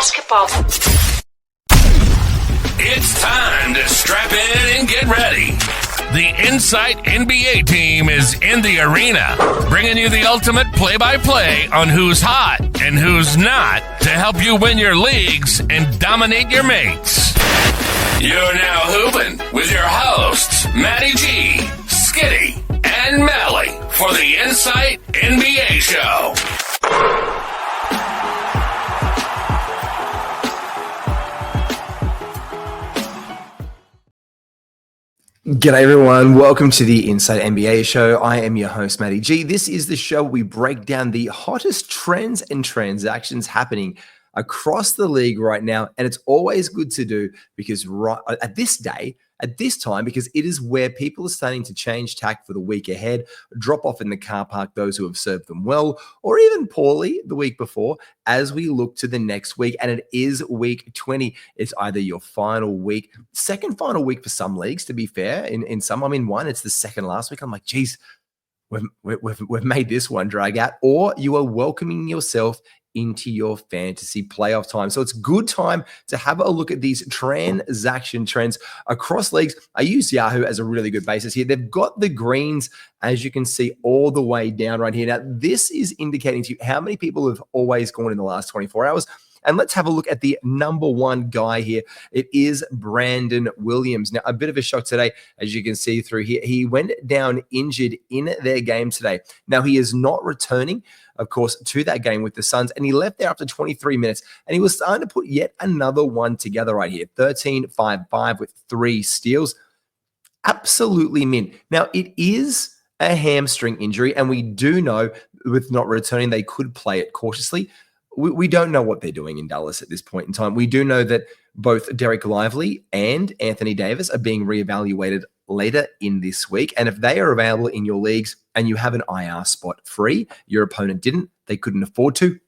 basketball. It's time to strap in and get ready. The Insight NBA team is in the arena, bringing you the ultimate play-by-play on who's hot and who's not to help you win your leagues and dominate your mates. You're now hooping with your hosts, Matty G, Skitty, and Mally for the Insight NBA show. G'day everyone, welcome to the Insight NBA show. I am your host, Matty G. This is the show where we break down the hottest trends and transactions happening across the league right now. And it's always good to do because at this time, because it is where people are starting to change tack for the week ahead, drop off in the car park those who have served them well or even poorly the week before as we look to the next week. And it is week 20. It's either your final week, second final week for some leagues, to be fair. In some, I'm in one, it's the second last week. I'm like, geez, we've made this one drag out, or you are welcoming yourself into your fantasy playoff time. So it's good time to have a look at these transaction trends across leagues. I use Yahoo as a really good basis here. They've got the greens, as you can see, all the way down right here. Now, this is indicating to you how many people have always gone in the last 24 hours. And let's have a look at the number one guy here. It is Brandon Williams. Now, a bit of a shock today, as you can see through here. He went down injured in their game today. Now, he is not returning, of course, to that game with the Suns, and he left there after 23 minutes, and he was starting to put yet another one together right here. 13-5-5 with 3 steals. Absolutely mint. Now, it is a hamstring injury, and we do know with not returning, they could play it cautiously. We don't know what they're doing in Dallas at this point in time. We do know that both Derek Lively and Anthony Davis are being reevaluated later in this week. And if they are available in your leagues and you have an IR spot free, your opponent didn't, they couldn't afford to,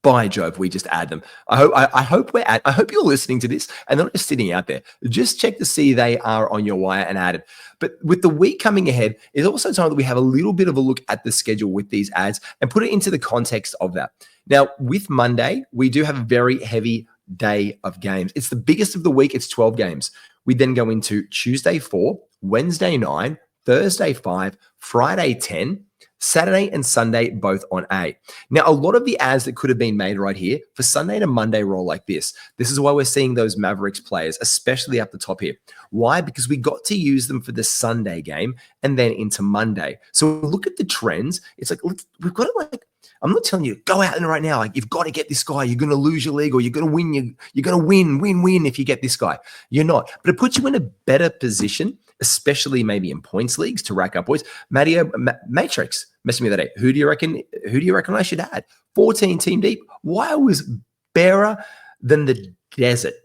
by Jove, we just add them. I hope you're listening to this and not just sitting out there. Just check to see they are on your wire and added. But with the week coming ahead, it's also time that we have a little bit of a look at the schedule with these ads and put it into the context of that. Now, with Monday, we do have a very heavy day of games. It's the biggest of the week. It's 12 games. We then go into Tuesday 4, Wednesday 9, Thursday 5, Friday 10, Saturday and Sunday both on 8. Now, a lot of the ads that could have been made right here for Sunday to Monday roll like this. This is why we're seeing those Mavericks players, especially up the top here. Why? Because we got to use them for the Sunday game and then into Monday. So look at the trends. It's like, we've got to I'm not telling you, go out and right now, like you've got to get this guy. You're going to lose your league or you're going to win. You're going to win if you get this guy. You're not. But it puts you in a better position, especially maybe in points leagues to rack up points. Matrix, messing me that day. Who do you reckon I should add? 14 team deep. Why was barer than the desert?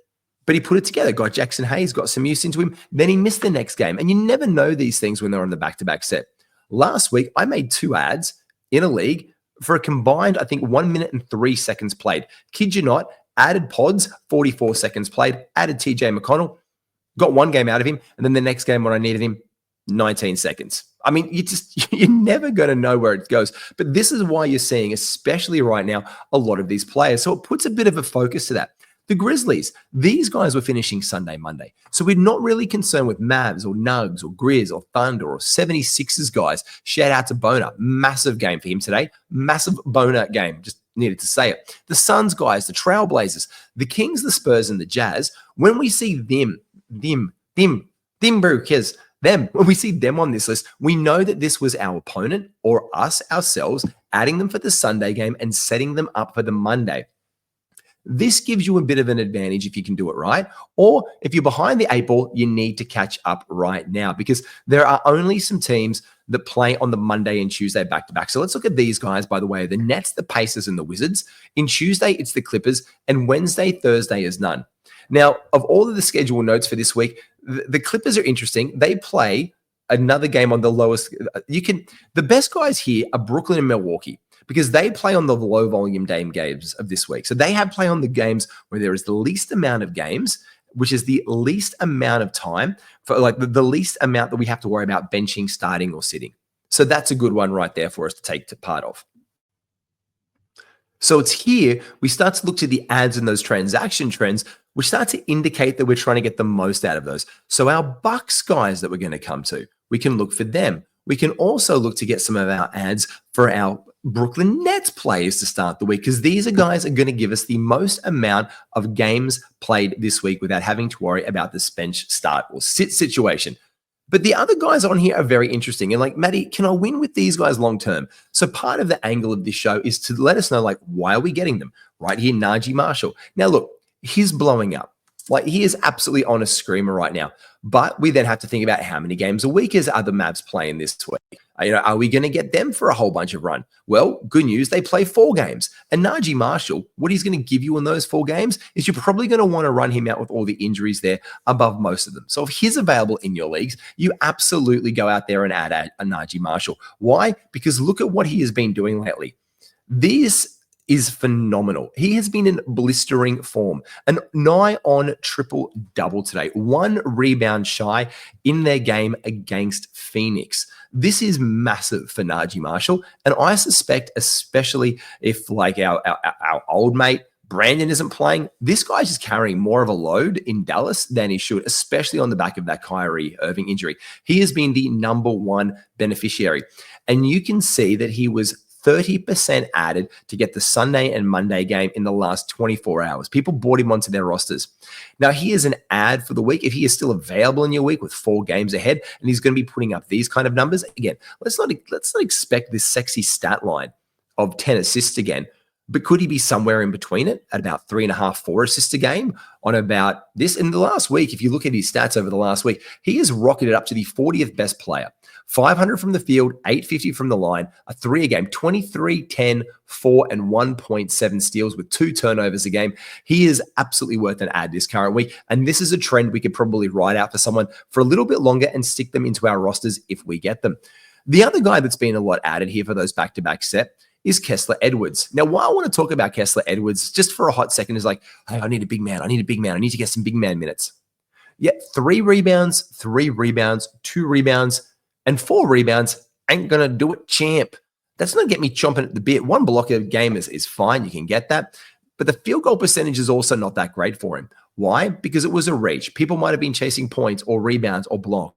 But he put it together, got Jackson Hayes, got some use into him. Then he missed the next game. And you never know these things when they're on the back-to-back set. Last week, I made 2 ads in a league for a combined, I think, 1 minute and 3 seconds played. Kid you not, added Pods, 44 seconds played, added TJ McConnell, got 1 game out of him, and then the next game when I needed him, 19 seconds. I mean, you're never going to know where it goes. But this is why you're seeing, especially right now, a lot of these players. So it puts a bit of a focus to that. The Grizzlies, these guys were finishing Sunday, Monday. So we're not really concerned with Mavs or Nugs or Grizz or Thunder or 76ers guys. Shout out to Boner. Massive game for him today. Massive Boner game. Just needed to say it. The Suns guys, the Trailblazers, the Kings, the Spurs, and the Jazz, when we see them, when we see them on this list, we know that this was our opponent or us ourselves adding them for the Sunday game and setting them up for the Monday. This gives you a bit of an advantage if you can do it right. Or if you're behind the 8 ball, you need to catch up right now because there are only some teams that play on the Monday and Tuesday back-to-back. So let's look at these guys, by the way. The Nets, the Pacers, and the Wizards. In Tuesday, it's the Clippers. And Wednesday, Thursday is none. Now, of all of the schedule notes for this week, the Clippers are interesting. They play another game on the lowest. The best guys here are Brooklyn and Milwaukee, because they play on the low volume games of this week. So they have play on the games where there is the least amount of games, which is the least amount of time for like the least amount that we have to worry about benching, starting, or sitting. So that's a good one right there for us to take part of. So it's here we start to look to the ads and those transaction trends, which start to indicate that we're trying to get the most out of those. So our Bucks guys that we're going to come to, we can look for them. We can also look to get some of our ads for our Brooklyn Nets players to start the week, because these are guys are going to give us the most amount of games played this week without having to worry about the bench start or sit situation. But the other guys on here are very interesting. And like, Matty, can I win with these guys long term? So part of the angle of this show is to let us know, like, why are we getting them? Right here, Najee Marshall. Now, look, he's blowing up. Like, he is absolutely on a screamer right now. But we then have to think about how many games a week is other Mavs playing this week. Are we going to get them for a whole bunch of run? Well, good news, they play 4 games. And Najee Marshall, what he's going to give you in those 4 games is you're probably going to want to run him out with all the injuries there above most of them. So if he's available in your leagues, you absolutely go out there and add a Najee Marshall. Why? Because look at what he has been doing lately. This is phenomenal. He has been in blistering form, an nigh on triple double today, 1 rebound shy in their game against Phoenix. This is massive for Najee Marshall. And I suspect, especially if like our old mate Brandon isn't playing, this guy's just carrying more of a load in Dallas than he should, especially on the back of that Kyrie Irving injury. He has been the number 1 beneficiary. And you can see that he was 30% added to get the Sunday and Monday game in the last 24 hours. People brought him onto their rosters. Now, he is an ad for the week. If he is still available in your week with 4 games ahead, and he's going to be putting up these kind of numbers, again, let's not expect this sexy stat line of 10 assists again. But could he be somewhere in between it at about 3.5, 4 assists a game on about this? In the last week, if you look at his stats over the last week, he has rocketed up to the 40th best player. 500 from the field, 850 from the line, a 3 a game, 23, 10, 4, and 1.7 steals with 2 turnovers a game. He is absolutely worth an ad this current week. And this is a trend we could probably ride out for someone for a little bit longer and stick them into our rosters if we get them. The other guy that's been a lot added here for those back-to-back set is Kessler Edwards. Now, why I want to talk about Kessler Edwards just for a hot second is like, hey, I need a big man. I need to get some big man minutes. Yeah, 3 rebounds, 2 rebounds, and 4 rebounds ain't going to do it, champ. That's not get me chomping at the bit. 1 block a game is fine. You can get that. But the field goal percentage is also not that great for him. Why? Because it was a reach. People might have been chasing points or rebounds or blocks.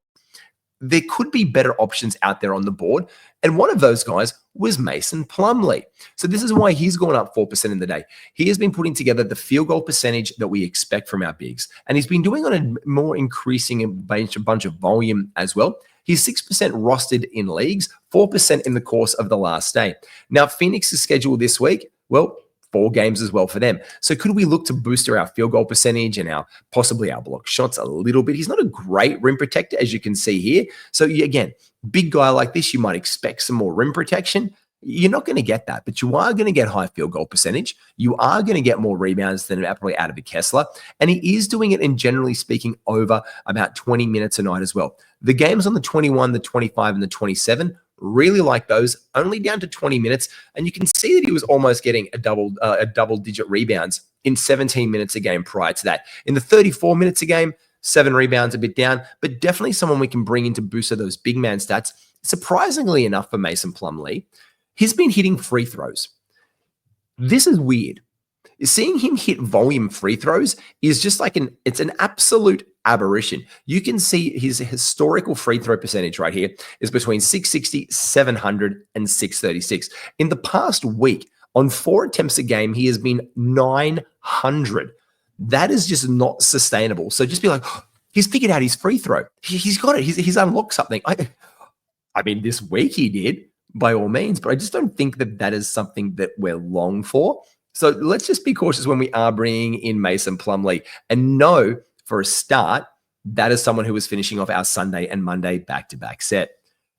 There could be better options out there on the board. And one of those guys was Mason Plumlee. So this is why he's gone up 4% in the day. He has been putting together the field goal percentage that we expect from our bigs. And he's been doing on a more increasing bunch of volume as well. He's 6% rostered in leagues, 4% in the course of the last day. Now, Phoenix's schedule this week, well, 4 games as well for them. So could we look to booster our field goal percentage and possibly our block shots a little bit? He's not a great rim protector, as you can see here. So again, big guy like this, you might expect some more rim protection. You're not going to get that, but you are going to get high field goal percentage. You are going to get more rebounds than probably out of a Kessler. And he is doing it in, generally speaking, over about 20 minutes a night as well. The games on the 21, the 25, and the 27, really like those, only down to 20 minutes. And you can see that he was almost getting a double-digit rebounds in 17 minutes a game prior to that. In the 34 minutes a game, 7 rebounds, a bit down, but definitely someone we can bring in to boost those big man stats. Surprisingly enough for Mason Plumlee, he's been hitting free throws. This is weird. Seeing him hit volume free throws is just like it's an absolute aberration. You can see his historical free throw percentage right here is between 660, 700, and 636. In the past week, on 4 attempts a game, he has been 900. That is just not sustainable. So just be like, oh, he's figured out his free throw. He's got it. He's unlocked something. I mean, this week he did, by all means, but I just don't think that is something that we're long for. So let's just be cautious when we are bringing in Mason Plumlee and know for a start, that is someone who is finishing off our Sunday and Monday back-to-back set.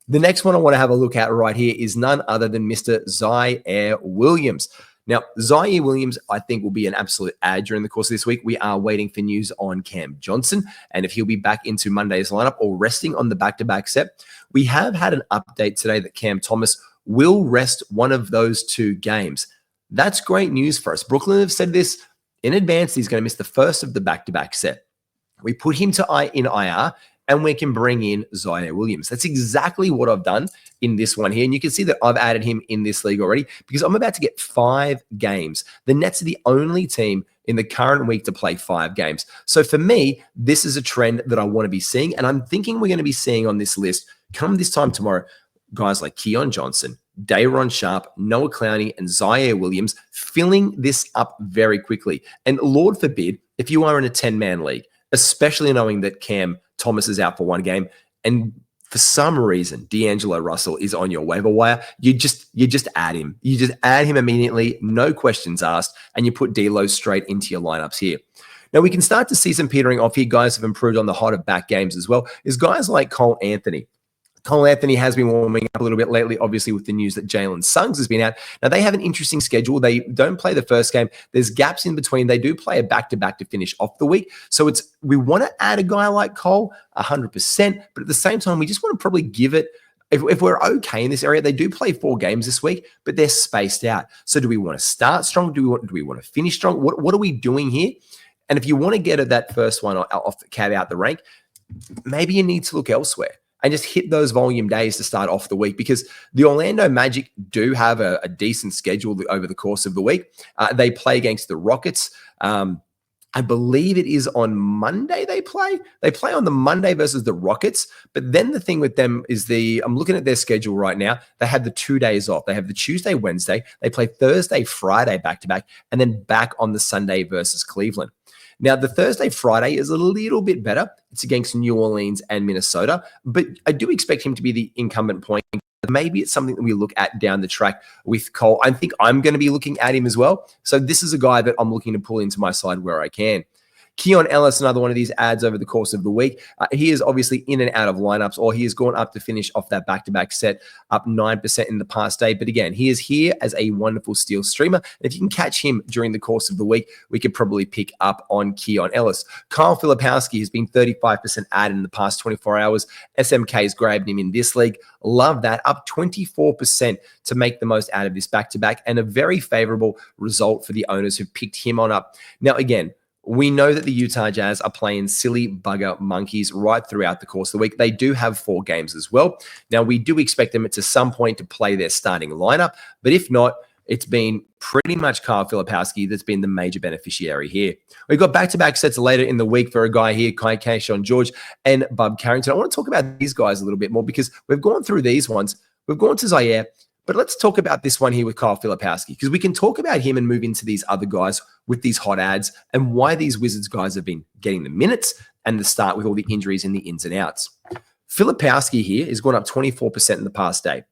The next one I want to have a look at right here is none other than Mr. Zaire Williams. Now, Zaire Williams, I think, will be an absolute ad during the course of this week. We are waiting for news on Cam Johnson and if he'll be back into Monday's lineup or resting on the back-to-back set. We have had an update today that Cam Thomas will rest one of those 2 games. That's great news for us. Brooklyn have said this in advance. He's going to miss the first of the back-to-back set. We put him in IR, and we can bring in Zaire Williams. That's exactly what I've done in this one here. And you can see that I've added him in this league already because I'm about to get 5 games. The Nets are the only team in the current week to play 5 games. So for me, this is a trend that I want to be seeing. And I'm thinking we're going to be seeing on this list come this time tomorrow, guys like Keon Johnson, Dayron Sharp, Noah Clowney, and Zaire Williams filling this up very quickly. And Lord forbid, if you are in a 10-man league, especially knowing that Cam Thomas is out for 1 game, and for some reason D'Angelo Russell is on your waiver wire, you just add him. You just add him immediately, no questions asked, and you put D'Lo straight into your lineups here. Now we can start to see some petering off here. Guys have improved on the hot of back games as well. Is guys like Cole Anthony. Cole Anthony has been warming up a little bit lately, obviously with the news that Jalen Suggs has been out. Now, they have an interesting schedule. They don't play the first game. There's gaps in between. They do play a back-to-back to finish off the week. So we want to add a guy like Cole 100%, but at the same time, we just want to probably give it, if we're okay in this area, they do play 4 games this week, but they're spaced out. So do we want to start strong? Do we want to finish strong? What are we doing here? And if you want to get at that first one off the cat out the rank, maybe you need to look elsewhere and just hit those volume days to start off the week, because the Orlando Magic do have a decent schedule over the course of the week. They play against the Rockets. I believe it is on Monday they play. They play on the Monday versus the Rockets. But then the thing with them is I'm looking at their schedule right now. They have the 2 days off. They have the Tuesday, Wednesday. They play Thursday, Friday back-to-back, and then back on the Sunday versus Cleveland. Now, the Thursday, Friday is a little bit better. It's against New Orleans and Minnesota, but I do expect him to be the incumbent point. Maybe it's something that we look at down the track with Cole. I think I'm going to be looking at him as well. So this is a guy that I'm looking to pull into my side where I can. Keon Ellis, another one of these ads over the course of the week. He is obviously in and out of lineups, or he has gone up to finish off that back-to-back set, up 9% in the past day. But again, he is here as a wonderful steal streamer. And if you can catch him during the course of the week, we could probably pick up on Keon Ellis. Kyle Filipowski has been 35% added in the past 24 hours. SMK has grabbed him in this league. Love that. Up 24% to make the most out of this back-to-back, and a very favorable result for the owners who picked him on up. Now, again, we know that the Utah Jazz are playing silly bugger monkeys right throughout the course of the week. They do have 4 games as well. Now, we do expect them at some point to play their starting lineup, but if not, it's been pretty much Kyle Filipowski that's been the major beneficiary here. We've got back-to-back sets later in the week for a guy here, Kai Kayshawn George and Bub Carrington. I want to talk about these guys a little bit more because we've gone through these ones. We've gone to Zaire, but let's talk about this one here with Kyle Filipowski, because we can talk about him and move into these other guys with these hot ads and why these Wizards guys have been getting the minutes and the start with all the injuries and the ins and outs. Filipowski here is going up 24% in the past day.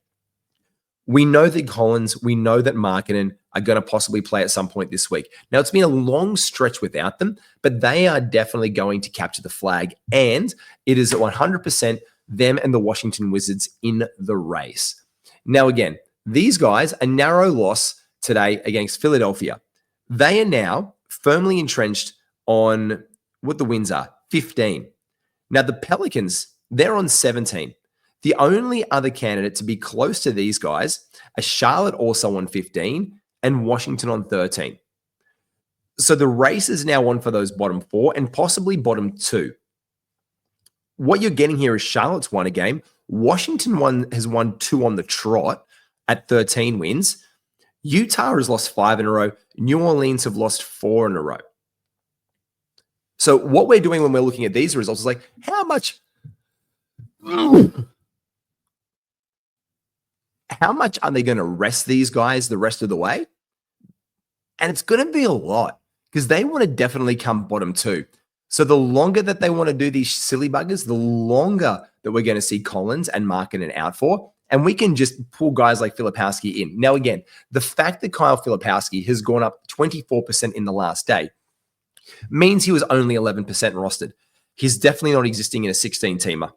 We know that Collins, we know that Markkanen are going to possibly play at some point this week. Now, it's been a long stretch without them, but they are definitely going to capture the flag, and it is 100% them and the Washington Wizards in the race. Now, again, these guys, a narrow loss today against Philadelphia. They are now firmly entrenched on what the wins are, 15. Now, the Pelicans, they're on 17. The only other candidate to be close to these guys are Charlotte, also on 15, and Washington on 13. So the race is now on for those bottom 4 and possibly bottom 2. What you're getting here is Charlotte's won a game. Washington has won 2 on the trot at 13 wins. Utah has lost 5 in a row. New Orleans have lost 4 in a row. So what we're doing when we're looking at these results is like, how much are they going to rest these guys the rest of the way? And it's going to be a lot, because they want to definitely come bottom 2. So the longer that they want to do these silly buggers, the longer that we're going to see Collins and Markkanen out for. And we can just pull guys like Filipowski in. Now, again, the fact that Kyle Filipowski has gone up 24% in the last day means he was only 11% rostered. He's definitely not existing in a 16-teamer.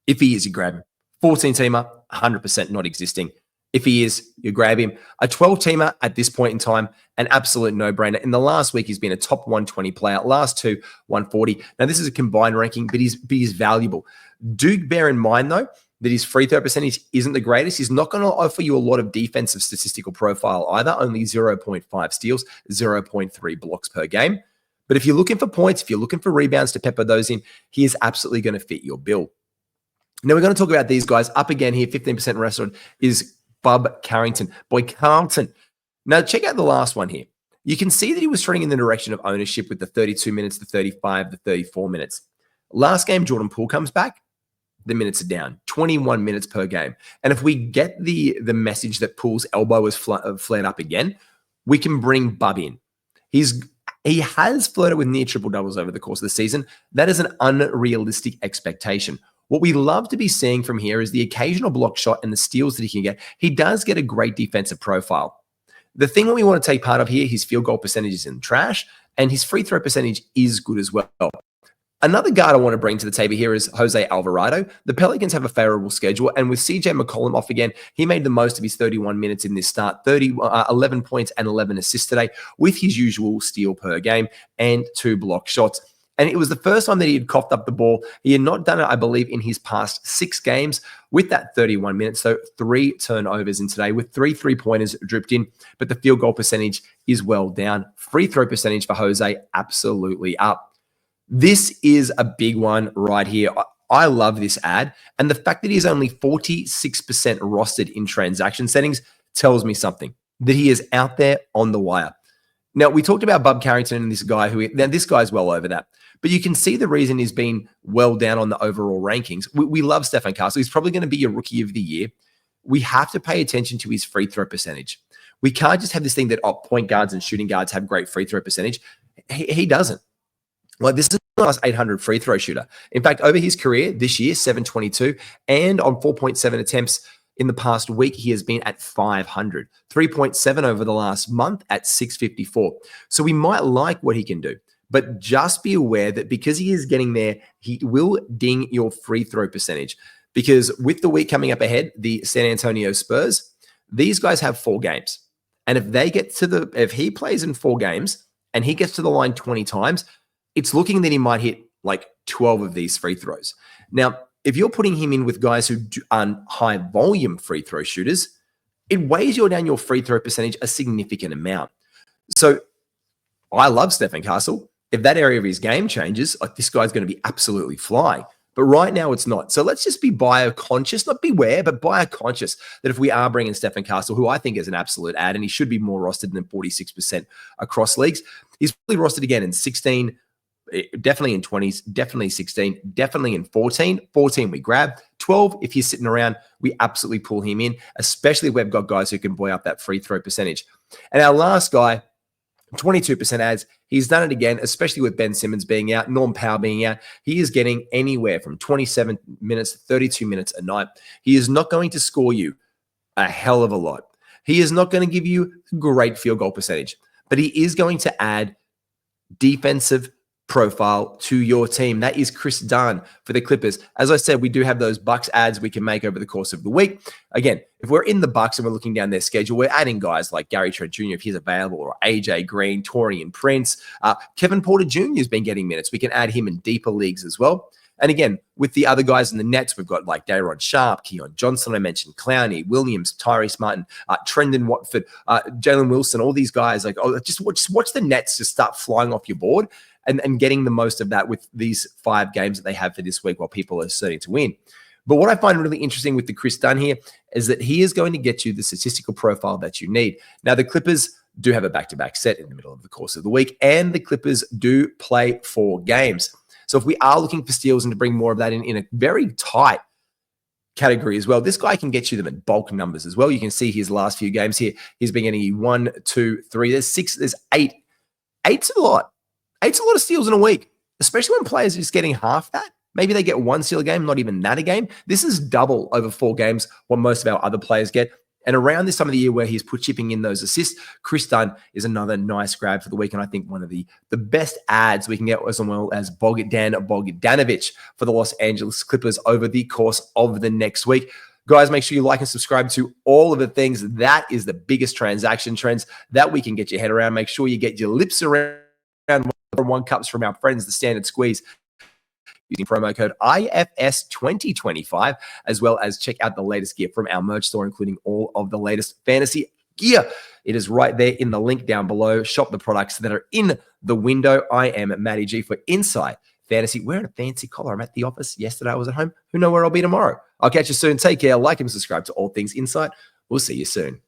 If he is, you grab him. 14-teamer, 100% not existing. If he is, you grab him. A 12-teamer at this point in time, an absolute no-brainer. In the last week, he's been a top 120 player. Last 2, 140. Now, this is a combined ranking, but he's valuable. Do bear in mind, though, that his free throw percentage isn't the greatest. He's not going to offer you a lot of defensive statistical profile either. Only 0.5 steals, 0.3 blocks per game. But if you're looking for points, if you're looking for rebounds to pepper those in, he is absolutely going to fit your bill. Now we're going to talk about these guys. Up again here, 15% restaurant is Bub Carrington. Boy, Carlton. Now check out the last one here. You can see that he was trending in the direction of ownership with the 32 minutes, the 35, the 34 minutes. Last game, Jordan Poole comes back. The minutes are down, 21 minutes per game. And if we get the message that Poole's elbow is flared up again, we can bring Bub in. He has flirted with near triple doubles over the course of the season. That is an unrealistic expectation. What we love to be seeing from here is the occasional block shot and the steals that he can get. He does get a great defensive profile. The thing that we want to take part of here, his field goal percentage is in trash, and his free throw percentage is good as well. Another guard I want to bring to the table here is Jose Alvarado. The Pelicans have a favorable schedule, and with CJ McCollum off again, he made the most of his 31 minutes in this start, 11 points and 11 assists today with his usual steal per game and 2 block shots. And it was the first time that he had coughed up the ball. He had not done it, I believe, in his past 6 games with that 31 minutes. So 3 turnovers in today with 3 3-pointers dripped in, but the field goal percentage is well down. Free throw percentage for Jose, absolutely up. This is a big one right here. I love this ad. And the fact that he's only 46% rostered in transaction settings tells me something, that he is out there on the wire. Now, we talked about Bub Carrington and this guy now this guy's well over that. But you can see the reason he's been well down on the overall rankings. We love Stephen Castle. He's probably going to be your rookie of the year. We have to pay attention to his free throw percentage. We can't just have this thing that point guards and shooting guards have great free throw percentage. He doesn't. Like, this is a nice 800 free throw shooter. In fact, over his career this year, 722, and on 4.7 attempts in the past week, he has been at 500. 3.7 over the last month at 654. So we might like what he can do, but just be aware that because he is getting there, he will ding your free throw percentage. Because with the week coming up ahead, the San Antonio Spurs, these guys have 4 games. And if he plays in 4 games and he gets to the line 20 times, it's looking that he might hit like 12 of these free throws. Now, if you're putting him in with guys who are high volume free throw shooters, it weighs you down your free throw percentage a significant amount. So I love Stephen Castle. If that area of his game changes, like, this guy's going to be absolutely flying. But right now it's not. So let's just be buyer conscious, not beware, but buyer conscious that if we are bringing Stephen Castle, who I think is an absolute ad, and he should be more rostered than 46% across leagues, he's probably rostered again in 16, definitely in 20s, definitely 16, definitely in 14. 14 we grab. 12, if he's sitting around, we absolutely pull him in, especially if we've got guys who can buoy up that free throw percentage. And our last guy, 22% ads. He's done it again, especially with Ben Simmons being out, Norm Powell being out. He is getting anywhere from 27 minutes to 32 minutes a night. He is not going to score you a hell of a lot. He is not going to give you great field goal percentage, but he is going to add defensive profile to your team. That is Chris Dunn for the Clippers. As I said, we do have those Bucks ads we can make over the course of the week. Again, if we're in the Bucks and we're looking down their schedule, we're adding guys like Gary Trent Jr. if he's available, or AJ Green, Torian Prince. Kevin Porter Jr. has been getting minutes. We can add him in deeper leagues as well. And again, with the other guys in the Nets, we've got like Dayron Sharp, Keon Johnson, I mentioned, Clowney, Williams, Tyrese Martin, Trendon Watford, Jalen Wilson, all these guys. Like, just watch the Nets just start flying off your board and getting the most of that with these 5 games that they have for this week while people are starting to win. But what I find really interesting with the Chris Dunn here is that he is going to get you the statistical profile that you need. Now, the Clippers do have a back-to-back set in the middle of the course of the week, and the Clippers do play 4 games. So if we are looking for steals and to bring more of that in a very tight category as well, this guy can get you them in bulk numbers as well. You can see his last few games here. He's been getting you 1, 2, 3. There's 6. There's 8. 8's a lot. 8's a lot of steals in a week, especially when players are just getting half that. Maybe they get 1 steal a game, not even that a game. This is double over 4 games what most of our other players get. And around this time of the year where he's chipping in those assists, Chris Dunn is another nice grab for the week. And I think one of the best ads we can get, as well as Bogdanovic for the Los Angeles Clippers over the course of the next week. Guys, make sure you like and subscribe to all of the things. That is the biggest transaction trends that we can get your head around. Make sure you get your lips around one cups from our friends, the Standard Squeeze, using promo code IFS2025, as well as check out the latest gear from our merch store, including all of the latest fantasy gear. It is right there in the link down below. Shop the products that are in the window. I am Matty G for Insight Fantasy. Wearing a fancy collar. I'm at the office. Yesterday I was at home. Who knows where I'll be tomorrow? I'll catch you soon. Take care. Like and subscribe to All Things Insight. We'll see you soon.